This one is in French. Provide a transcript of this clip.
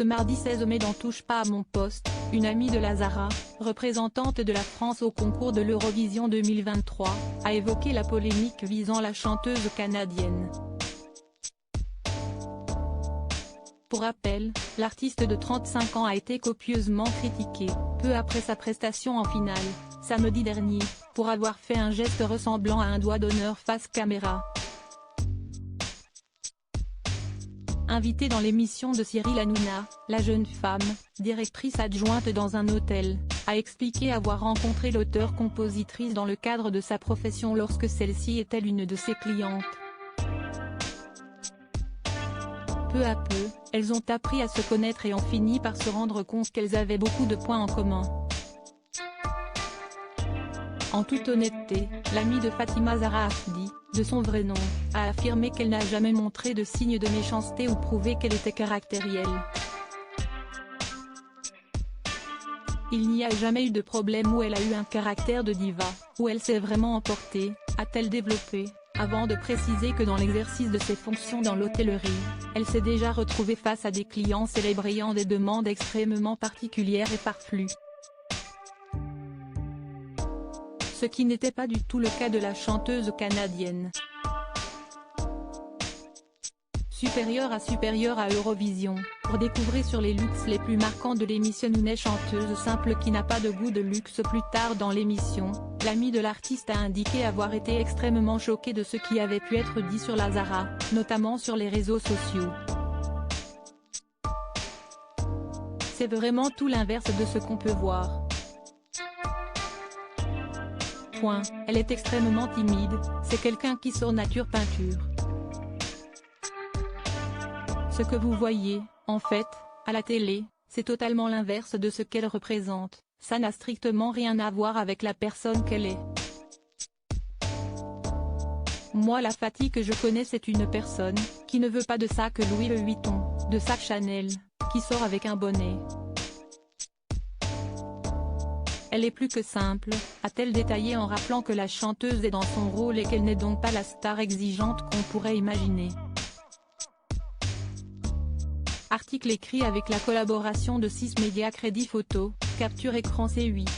Ce mardi 16 mai dans Touche pas à mon poste, une amie de la Zara, représentante de la France au concours de l'Eurovision 2023, a évoqué la polémique visant la chanteuse canadienne. Pour rappel, l'artiste de 35 ans a été copieusement critiquée, peu après sa prestation en finale, samedi dernier, pour avoir fait un geste ressemblant à un doigt d'honneur face caméra. Invitée dans l'émission de Cyril Hanouna, la jeune femme, directrice adjointe dans un hôtel, a expliqué avoir rencontré l'auteure-compositrice dans le cadre de sa profession lorsque celle-ci était l'une de ses clientes. Peu à peu, elles ont appris à se connaître et ont fini par se rendre compte qu'elles avaient beaucoup de points en commun. En toute honnêteté, l'amie de Fatima Zahra Afdi, de son vrai nom, a affirmé qu'elle n'a jamais montré de signe de méchanceté ou prouvé qu'elle était caractérielle. Il n'y a jamais eu de problème où elle a eu un caractère de diva, où elle s'est vraiment emportée, a-t-elle développé, avant de préciser que dans l'exercice de ses fonctions dans l'hôtellerie, elle s'est déjà retrouvée face à des clients célèbres ayant des demandes extrêmement particulières et farfelues. Ce qui n'était pas du tout le cas de la chanteuse canadienne. Supérieure à Eurovision, pour découvrir sur les looks les plus marquants de l'émission une chanteuse simple qui n'a pas de goût de luxe. Plus tard dans l'émission, l'amie de l'artiste a indiqué avoir été extrêmement choquée de ce qui avait pu être dit sur la Zara, notamment sur les réseaux sociaux. C'est vraiment tout l'inverse de ce qu'on peut voir. Elle est extrêmement timide, c'est quelqu'un qui sort nature peinture. Ce que vous voyez, en fait, à la télé, c'est totalement l'inverse de ce qu'elle représente, ça n'a strictement rien à voir avec la personne qu'elle est. Moi la Fati que je connais c'est une personne, qui ne veut pas de sac Louis Vuitton, de sac Chanel, qui sort avec un bonnet. Elle est plus que simple, a-t-elle détaillé en rappelant que la chanteuse est dans son rôle et qu'elle n'est donc pas la star exigeante qu'on pourrait imaginer. Article écrit avec la collaboration de 6 médias Crédit Photo, capture écran C8.